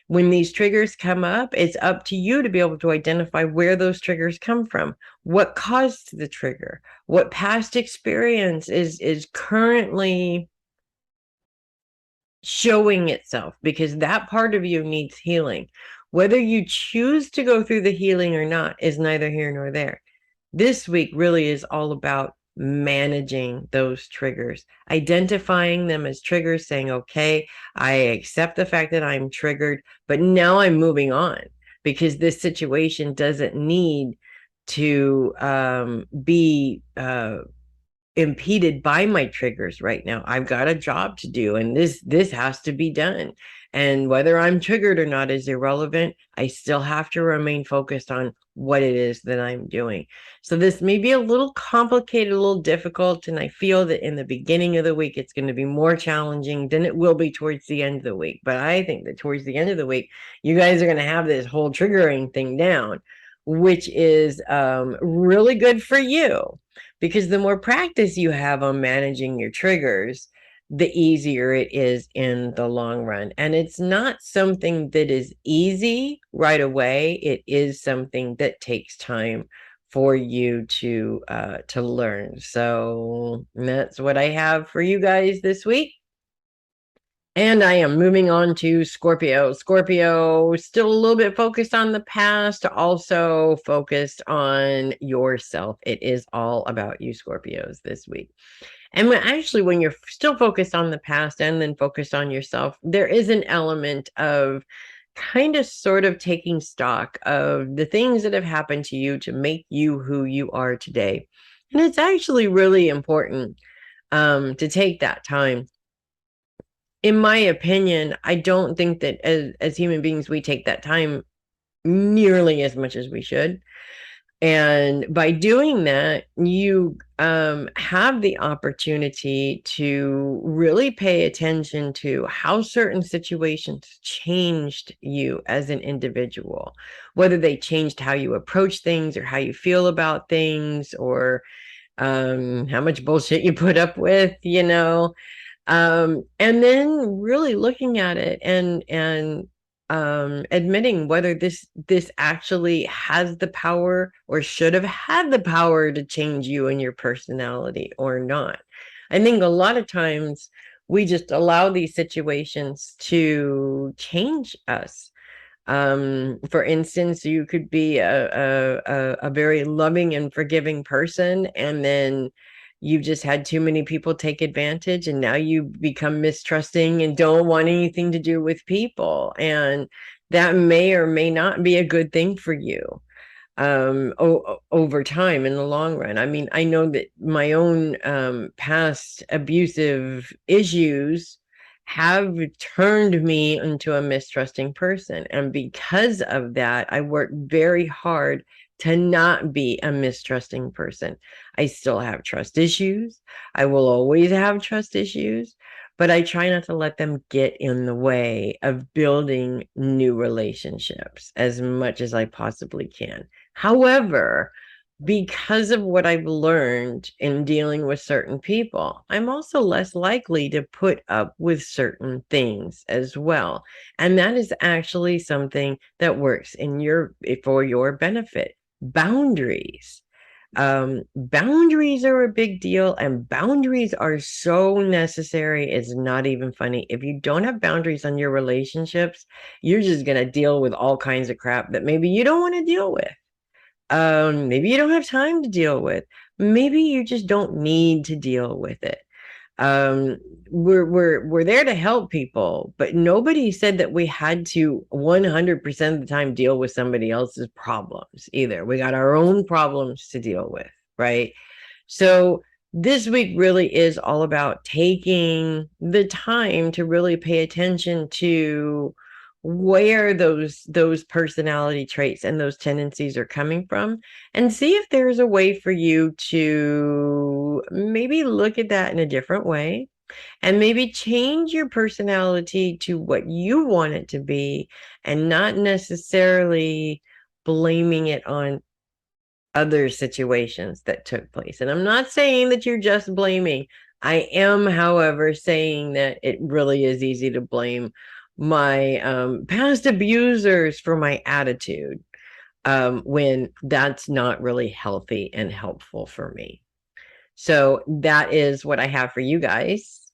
Speaker 1: when these triggers come up, it's up to you to be able to identify where those triggers come from, what caused the trigger, what past experience is currently showing itself, because that part of you needs healing. Whether you choose to go through the healing or not is neither here nor there. This week really is all about managing those triggers, identifying them as triggers, saying, okay, I accept the fact that I'm triggered, but now I'm moving on, because this situation doesn't need to be impeded by my triggers right now. I've got a job to do, and this has to be done. And whether I'm triggered or not is irrelevant. I still have to remain focused on what it is that I'm doing. So this may be a little complicated, a little difficult, and I feel that in the beginning of the week it's going to be more challenging than it will be towards the end of the week. But I think that towards the end of the week, you guys are going to have this whole triggering thing down, which is really good for you, because the more practice you have on managing your triggers, the easier it is in the long run. And it's not something that is easy right away. It is something that takes time for you to learn. So that's what I have for you guys this week. And I am moving on to Scorpio. Scorpio, still a little bit focused on the past, also focused on yourself. It is all about you, Scorpios, this week. And when you're still focused on the past and then focused on yourself, there is an element of kind of sort of taking stock of the things that have happened to you to make you who you are today. And it's actually really important to take that time. In my opinion, I don't think that as human beings, we take that time nearly as much as we should. And by doing that, you have the opportunity to really pay attention to how certain situations changed you as an individual, whether they changed how you approach things or how you feel about things, or how much bullshit you put up with, and then really looking at it and admitting whether this actually has the power or should have had the power to change you and your personality or not. I think a lot of times we just allow these situations to change us. For instance, you could be a very loving and forgiving person, and then you've just had too many people take advantage, and now you become mistrusting and don't want anything to do with people, and that may or may not be a good thing for you over time in the long run. I mean, I know that my own past abusive issues have turned me into a mistrusting person. And because of that, I work very hard to not be a mistrusting person. I still have trust issues. I will always have trust issues, but I try not to let them get in the way of building new relationships as much as I possibly can. However, because of what I've learned in dealing with certain people, I'm also less likely to put up with certain things as well. And that is actually something that works in for your benefit. Boundaries. Boundaries are a big deal, and boundaries are so necessary. It's not even funny. If you don't have boundaries on your relationships, you're just going to deal with all kinds of crap that maybe you don't want to deal with. Maybe you don't have time to deal with. Maybe you just don't need to deal with it. Um, we're there to help people, but nobody said that we had to 100% of the time deal with somebody else's problems either. We got our own problems to deal with, right? So this week really is all about taking the time to really pay attention to where those personality traits and those tendencies are coming from, and see if there's a way for you to maybe look at that in a different way, and maybe change your personality to what you want it to be, and not necessarily blaming it on other situations that took place. And I'm not saying that you're just blaming. I am, however, saying that it really is easy to blame my past abusers for my attitude, when that's not really healthy and helpful for me. So that is what I have for you guys.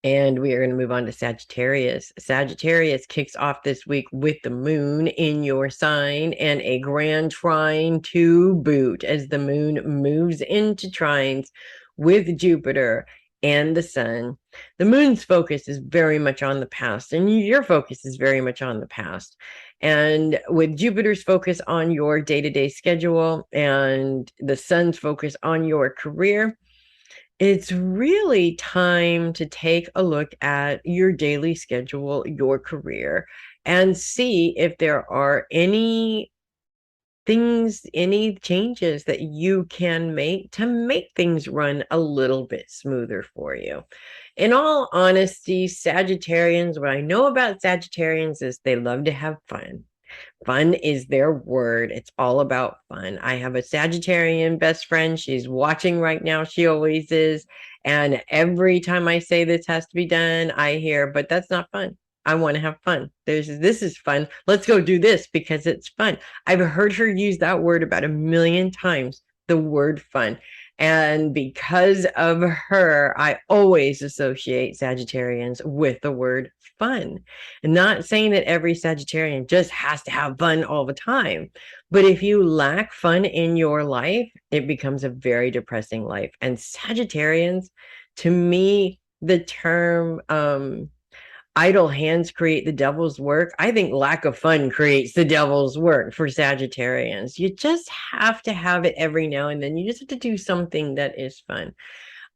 Speaker 1: And we are going to move on to Sagittarius. Sagittarius kicks off this week with the moon in your sign and a grand trine to boot, as the moon moves into trines with Jupiter and the sun. The moon's focus is very much on the past, and your focus is very much on the past. And with Jupiter's focus on your day-to-day schedule and the sun's focus on your career, it's really time to take a look at your daily schedule, your career, and see if there are any things, any changes that you can make to make things run a little bit smoother for you. In all honesty, Sagittarians, what I know about Sagittarians is they love to have fun. Fun is their word. It's all about fun. I have a Sagittarian best friend. She's watching right now. She always is. And every time I say this has to be done, I hear, but that's not fun. I want to have fun. This is fun. Let's go do this because it's fun. I've heard her use that word about 1,000,000 times, the word fun. And because of her, I always associate Sagittarians with the word fun. And not saying that every Sagittarian just has to have fun all the time, but if you lack fun in your life, it becomes a very depressing life. And Sagittarians, to me, the term idle hands create the devil's work. I think lack of fun creates the devil's work for Sagittarians. You just have to have it every now and then. You just have to do something that is fun.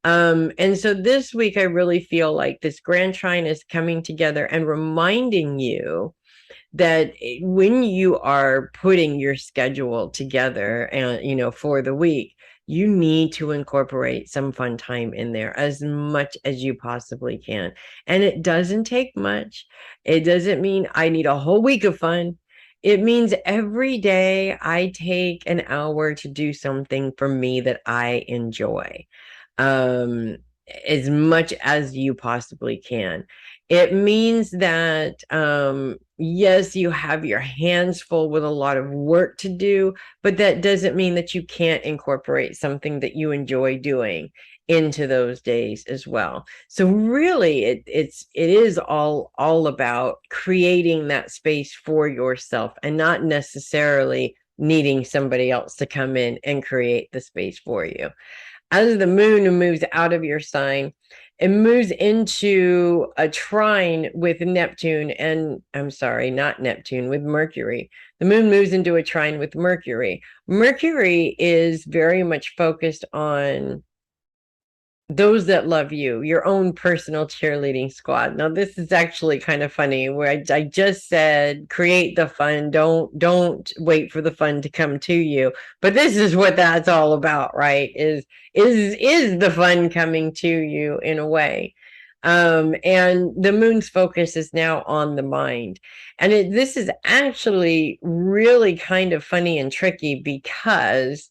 Speaker 1: And so this week, I really feel like this grand trine is coming together and reminding you that when you are putting your schedule together and, for the week, you need to incorporate some fun time in there as much as you possibly can. And it doesn't take much. It doesn't mean I need a whole week of fun. It means every day I take an hour to do something for me that I enjoy, um, as much as you possibly can. It means that, yes, you have your hands full with a lot of work to do, but that doesn't mean that you can't incorporate something that you enjoy doing into those days as well. So really, it is all about creating that space for yourself and not necessarily needing somebody else to come in and create the space for you. As the moon moves out of your sign, it moves into a trine with Neptune, and I'm sorry, not Neptune, with Mercury. The moon moves into a trine with Mercury. Mercury is very much focused on those that love you, your own personal cheerleading squad. Now, this is actually kind of funny where I just said create the fun, don't wait for the fun to come to you. But this is what that's all about, right? Is the fun coming to you in a way? And the moon's focus is now on the mind. And this is actually really kind of funny and tricky because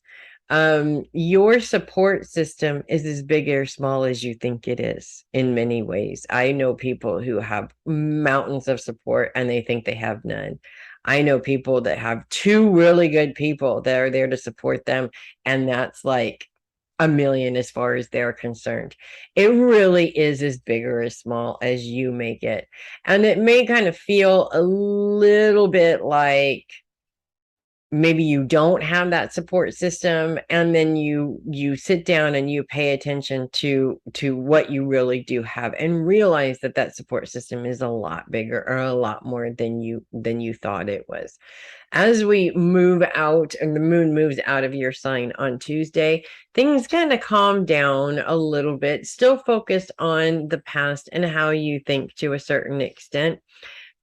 Speaker 1: your support system is as big or small as you think it is in many ways. I know people who have mountains of support and they think they have none. I know people that have two really good people that are there to support them, and that's like a million as far as they're concerned. It really is as big or as small as you make it. And it may kind of feel a little bit like maybe you don't have that support system, and then you sit down and you pay attention to what you really do have and realize that that support system is a lot bigger or a lot more than you thought it was. As we move out and the moon moves out of your sign on Tuesday, things kind of calm down a little bit, still focused on the past and how you think to a certain extent.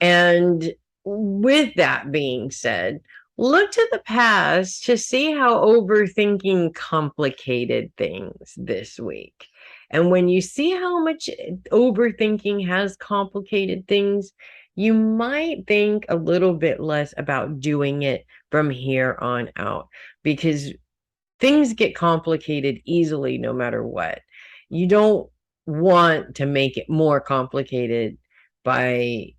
Speaker 1: And with that being said, look to the past to see how overthinking complicated things this week. And when you see how much overthinking has complicated things, you might think a little bit less about doing it from here on out, because things get complicated easily no matter what. You don't want to make it more complicated by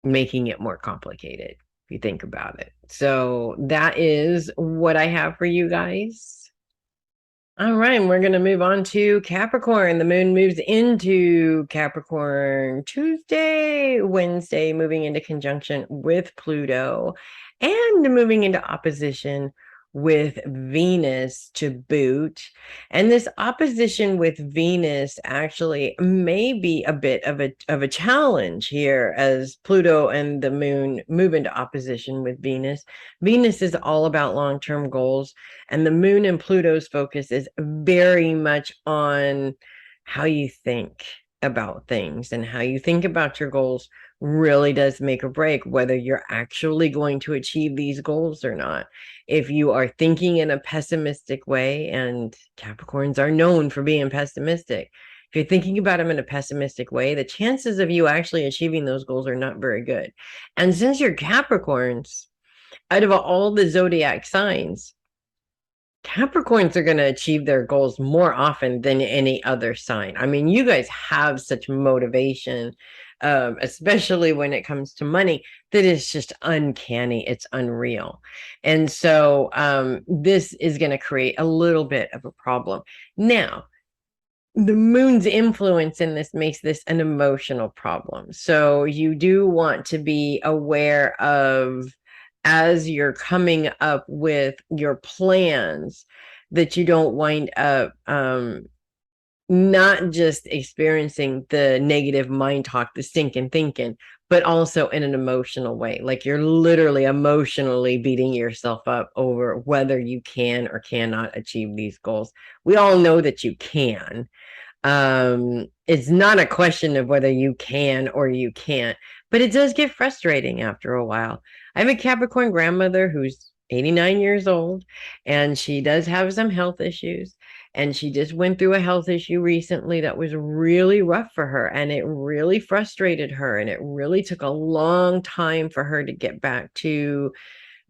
Speaker 1: making it more complicated, if you think about it. So that is what I have for you guys. All right, we're going to move on to Capricorn. The moon moves into Capricorn Tuesday, Wednesday, moving into conjunction with Pluto and moving into opposition with Venus to boot. And this opposition with Venus actually may be a bit of a challenge here as Pluto and the moon move into opposition with Venus. Venus is all about long-term goals, and the moon and Pluto's focus is very much on how you think about things, and how you think about your goals really does make or break whether you're actually going to achieve these goals or not. If you are thinking in a pessimistic way, and Capricorns are known for being pessimistic, if you're thinking about them in a pessimistic way, the chances of you actually achieving those goals are not very good. And since you're Capricorns, out of all the zodiac signs, Capricorns are going to achieve their goals more often than any other sign. I mean, you guys have such motivation, especially when it comes to money, that is just uncanny. It's unreal. And so this is going to create a little bit of a problem. Now, the moon's influence in this makes this an emotional problem. So you do want to be aware of, as you're coming up with your plans, that you don't wind up not just experiencing the negative mind talk, the stinking thinking, but also in an emotional way. Like you're literally emotionally beating yourself up over whether you can or cannot achieve these goals. We all know that you can. It's not a question of whether you can or you can't, but it does get frustrating after a while. I have a Capricorn grandmother who's 89 years old, and she does have some health issues. And she just went through a health issue recently that was really rough for her, and it really frustrated her. And it really took a long time for her to get back to,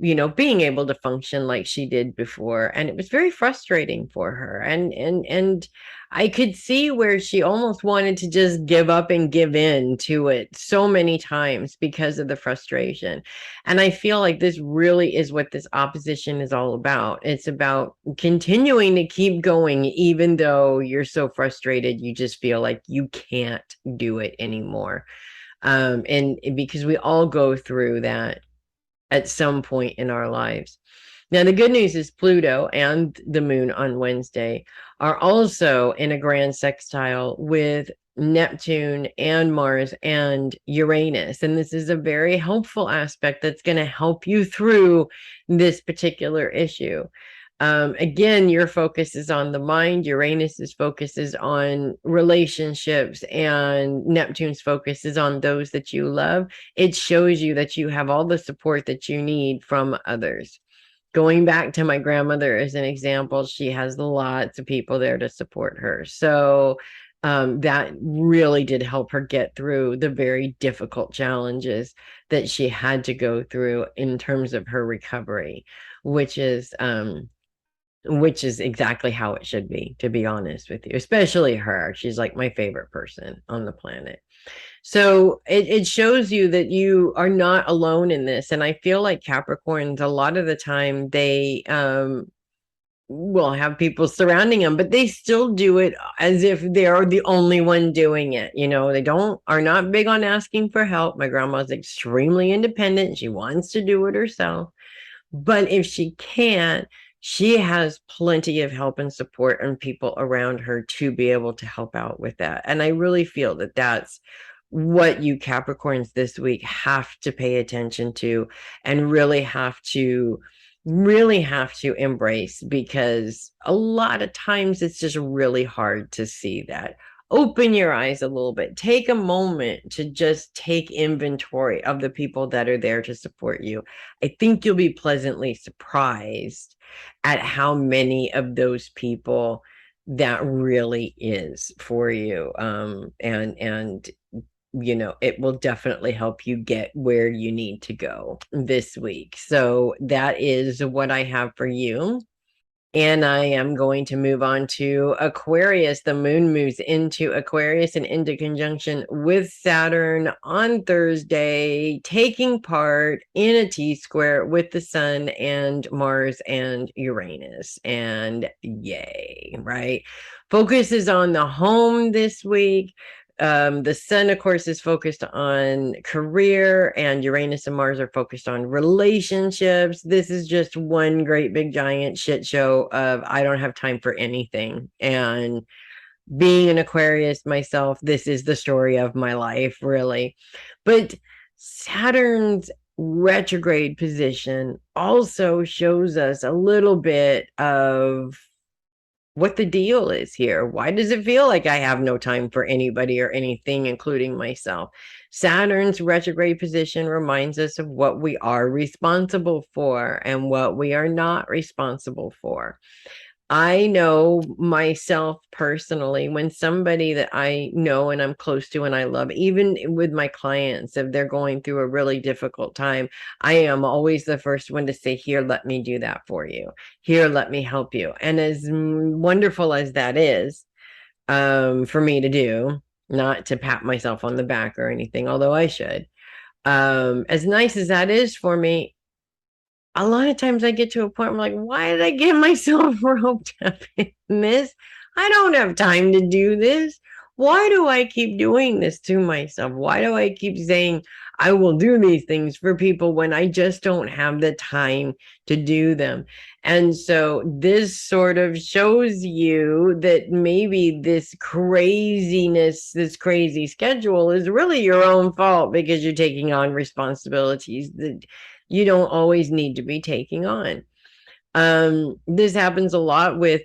Speaker 1: being able to function like she did before. And it was very frustrating for her. And I could see where she almost wanted to just give up and give in to it so many times because of the frustration. And I feel like this really is what this opposition is all about. It's about continuing to keep going, even though you're so frustrated, you just feel like you can't do it anymore. And because we all go through that at some point in our lives. Now, the good news is Pluto and the moon on Wednesday are also in a grand sextile with Neptune and Mars and Uranus. And this is a very helpful aspect that's going to help you through this particular issue. Again, your focus is on the mind. Uranus's focus is on relationships, and Neptune's focus is on those that you love. It shows you that you have all the support that you need from others. Going back to my grandmother as an example, she has lots of people there to support her. So that really did help her get through the very difficult challenges that she had to go through in terms of her recovery, which is exactly how it should be, to be honest with you, especially her. She's like my favorite person on the planet. So it shows you that you are not alone in this. And I feel like Capricorns, a lot of the time, they will have people surrounding them, but they still do it as if they're the only one doing it. You know, they are not big on asking for help. My grandma's extremely independent. She wants to do it herself. But if she can't, she has plenty of help and support and people around her to be able to help out with that. And I really feel that that's what you Capricorns this week have to pay attention to, and really have to embrace, because a lot of times it's just really hard to see that. Open your eyes a little bit. Take a moment to just take inventory of the people that are there to support you. I think you'll be pleasantly surprised at how many of those people that really is for you. And you know, it will definitely help you get where you need to go this week. So that is what I have for you. And I am going to move on to Aquarius. The moon moves into Aquarius and into conjunction with Saturn on Thursday, taking part in a T square with the sun and Mars and Uranus. And yay, right? Focus is on the home this week. The sun, of course, is focused on career, and Uranus and Mars are focused on relationships. This is just one great big giant shit show of I don't have time for anything. And being an Aquarius myself, this is the story of my life, really. But Saturn's retrograde position also shows us a little bit of what the deal is here. Why does it feel like I have no time for anybody or anything, including myself? Saturn's retrograde position reminds us of what we are responsible for and what we are not responsible for. I know myself personally, when somebody that I know and I'm close to and I love, even with my clients, if they're going through a really difficult time, I am always the first one to say, here, let me do that for you. Here, let me help you. And as wonderful as that is for me to do, not to pat myself on the back or anything, although I should, as nice as that is for me, a lot of times I get to a point where I'm like, why did I get myself roped up in this? I don't have time to do this. Why do I keep doing this to myself? Why do I keep saying I will do these things for people when I just don't have the time to do them? And so this sort of shows you that maybe this craziness, this crazy schedule is really your own fault, because you're taking on responsibilities that you don't always need to be taking on. This happens a lot with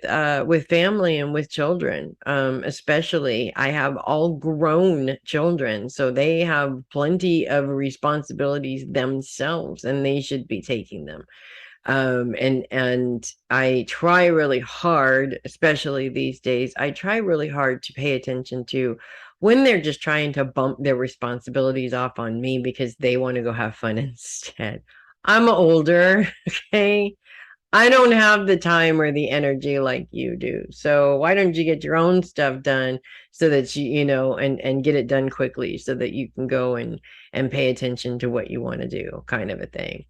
Speaker 1: family and with children. Especially I have all grown children, so they have plenty of responsibilities themselves, and they should be taking them. And I try really hard, especially these days, I try really hard to pay attention to when they're just trying to bump their responsibilities off on me because they want to go have fun instead. I'm older, okay? I don't have the time or the energy like you do. So why don't you get your own stuff done so that you know, and get it done quickly so that you can go and pay attention to what you want to do, kind of a thing.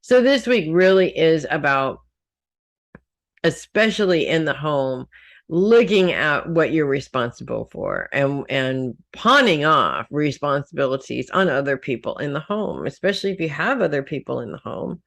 Speaker 1: So this week really is about, especially in the home, looking at what you're responsible for and pawning off responsibilities on other people in the home, especially if you have other people in the home.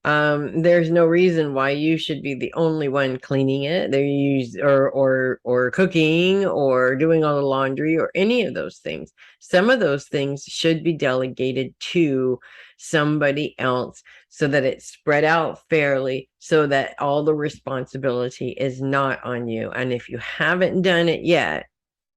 Speaker 1: There's no reason why you should be the only one cleaning it. They use or cooking or doing all the laundry or any of those things. Some of those things should be delegated to somebody else so that it's spread out fairly, so that all the responsibility is not on you. And if you haven't done it yet,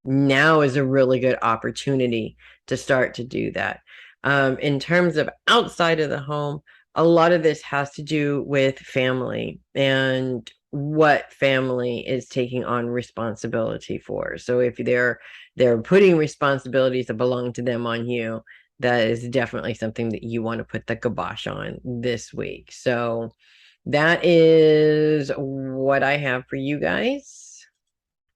Speaker 1: now is a really good opportunity to start to do that. In terms of outside of the home, a lot of this has to do with family and what family is taking on responsibility for. So if they're putting responsibilities that belong to them on you, that is definitely something that you want to put the kibosh on this week. So that is what I have for you guys.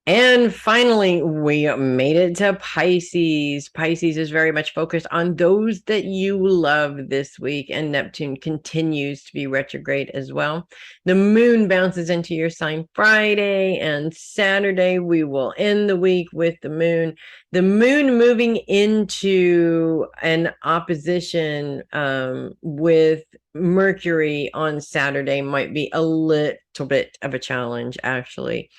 Speaker 1: And finally, we made it to Pisces. Pisces is very much focused on those that you love this week, and Neptune continues to be retrograde as well. The moon bounces into your sign Friday, and Saturday we will end the week with the moon. The moon moving into an opposition with Mercury on Saturday might be a little bit of a challenge, actually,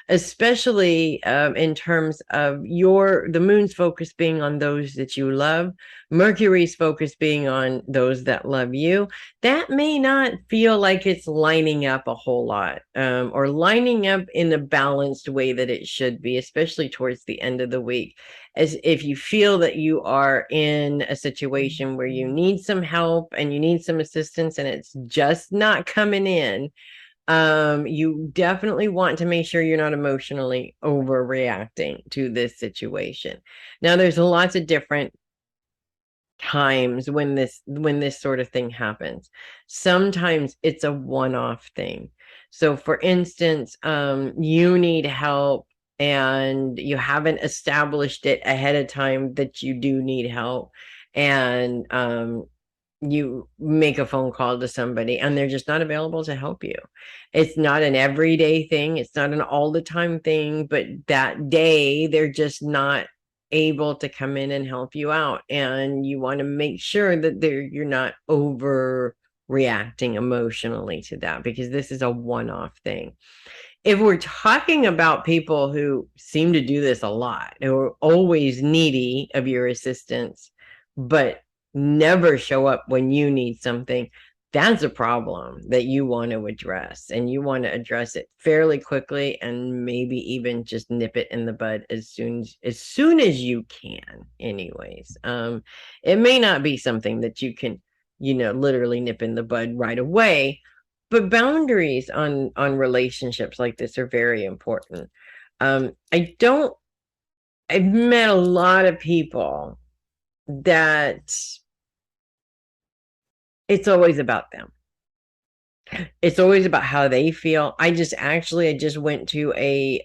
Speaker 1: especially in terms of the moon's focus being on those that you love, Mercury's focus being on those that love you. That may not feel like it's lining up a whole lot, or lining up in a balanced way that it should be, especially towards the end of the week. As if you feel that you are in a situation where you need some help and you need some assistance and it's just not coming in, you definitely want to make sure you're not emotionally overreacting to this situation. Now, there's lots of different times when this sort of thing happens. Sometimes it's a one-off thing. So for instance, you need help and you haven't established it ahead of time that you do need help, and you make a phone call to somebody and they're just not available to help you. It's not an everyday thing. It's not an all the time thing, but that day they're just not able to come in and help you out. And you want to make sure that you're not overreacting emotionally to that, because this is a one-off thing. If we're talking about people who seem to do this a lot, who are always needy of your assistance, but never show up when you need something, that's a problem that you want to address, and you want to address it fairly quickly, and maybe even just nip it in the bud as soon as you can anyways. It may not be something that you can, literally nip in the bud right away, but boundaries on relationships like this are very important. I've met a lot of people that it's always about them. It's always about how they feel. I just went to a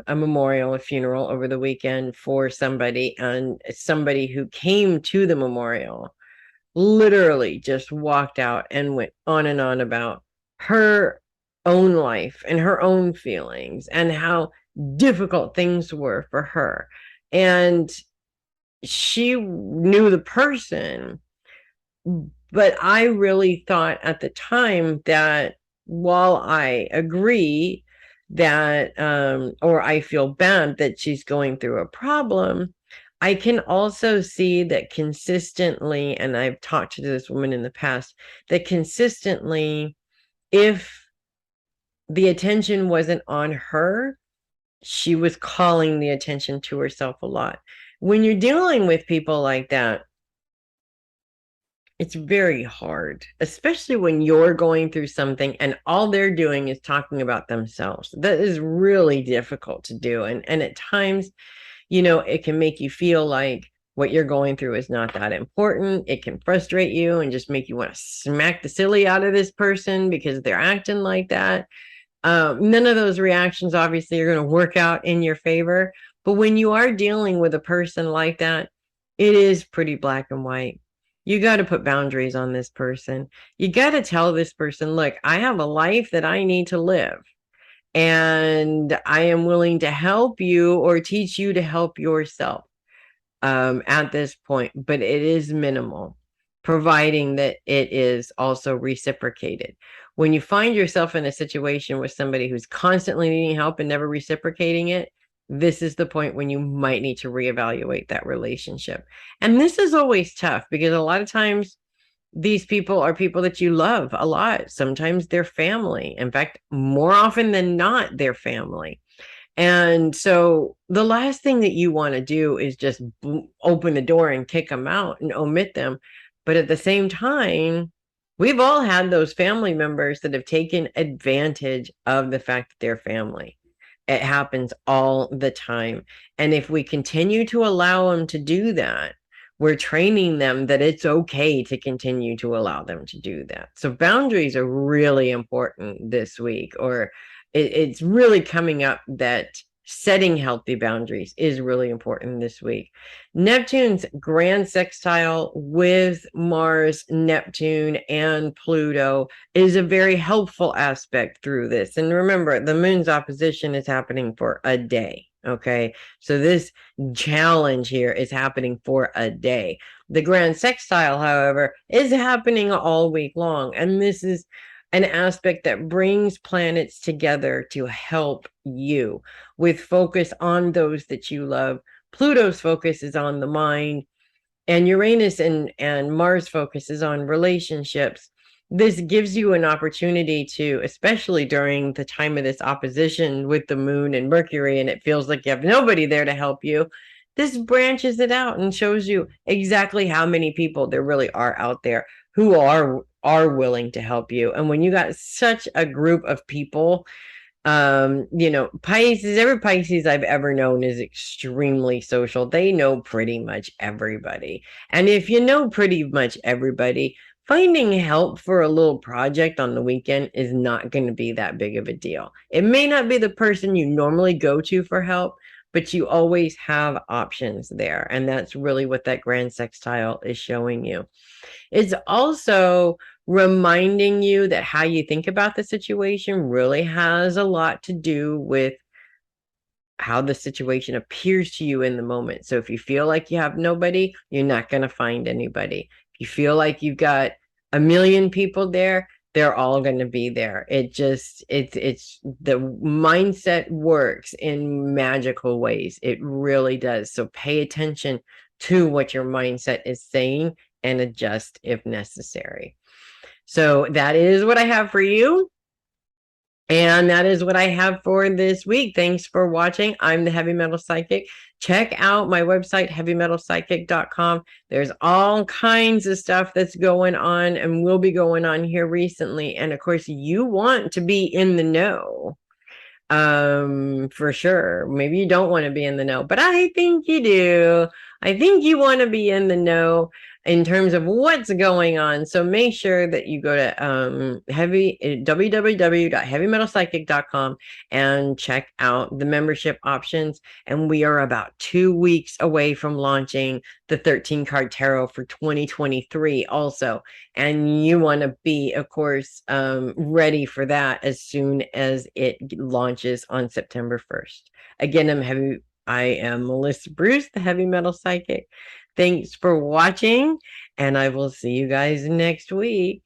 Speaker 1: memorial, a funeral over the weekend for somebody, and somebody who came to the memorial literally just walked out and went on and on about her own life and her own feelings and how difficult things were for her. And she knew the person, but I really thought at the time that while I agree that, or I feel bad that she's going through a problem, I can also see that consistently, and I've talked to this woman in the past, that consistently, if the attention wasn't on her, she was calling the attention to herself a lot. When you're dealing with people like that, it's very hard, especially when you're going through something and all they're doing is talking about themselves. That is really difficult to do. And at times, it can make you feel like what you're going through is not that important. It can frustrate you and just make you want to smack the silly out of this person because they're acting like that. None of those reactions obviously are going to work out in your favor. But when you are dealing with a person like that, it is pretty black and white. You got to put boundaries on this person. You got to tell this person, look, I have a life that I need to live, and I am willing to help you or teach you to help yourself at this point, but it is minimal. providing that it is also reciprocated. When you find yourself in a situation with somebody who's constantly needing help and never reciprocating it, this is the point when you might need to reevaluate that relationship. And this is always tough because a lot of times these people are people that you love a lot. Sometimes they're family. In fact, more often than not, they're family. And so the last thing that you want to do is just open the door and kick them out and omit them. But at the same time, we've all had those family members that have taken advantage of the fact that they're family. It happens all the time. And if we continue to allow them to do that, we're training them that it's okay to continue to allow them to do that. So boundaries are really important this week, or it's really coming up that setting healthy boundaries is really important this week. Neptune's grand sextile with Mars, Neptune, and Pluto is a very helpful aspect through this. And remember, the moon's opposition is happening for a day. Okay, so this challenge here is happening for a day. The grand sextile, however, is happening all week long. And this is an aspect that brings planets together to help you with focus on those that you love. Pluto's focus is on the mind, and Uranus and Mars focuses on relationships. This gives you an opportunity to, especially during the time of this opposition with the moon and Mercury, and it feels like you have nobody there to help you. This branches it out and shows you exactly how many people there really are out there who are willing to help you. And when you got such a group of people, Pisces, every Pisces I've ever known is extremely social. They know pretty much everybody. And if you know pretty much everybody, finding help for a little project on the weekend is not going to be that big of a deal. It may not be the person you normally go to for help, but you always have options there. And that's really what that grand sextile is showing you. It's also reminding you that how you think about the situation really has a lot to do with how the situation appears to you in the moment. So if you feel like you have nobody, you're not going to find anybody. If you feel like you've got a million people there, they're all going to be there. It's the mindset works in magical ways. It really does. So pay attention to what your mindset is saying and adjust if necessary. So that is what I have for you. And that is what I have for this week. Thanks for watching. I'm the Heavy Metal Psychic. Check out my website, heavymetalpsychic.com. There's all kinds of stuff that's going on and will be going on here recently. And of course, you want to be in the know. For sure. Maybe you don't want to be in the know, but I think you do. I think you want to be in the know in terms of what's going on. So make sure that you go to www.heavymetalpsychic.com and check out the membership options. And we are about 2 weeks away from launching the 13 card tarot for 2023 also. And you want to be, of course, ready for that as soon as it launches on September 1st. Again, I am Melissa Bruce, the Heavy Metal Psychic. Thanks for watching, and I will see you guys next week.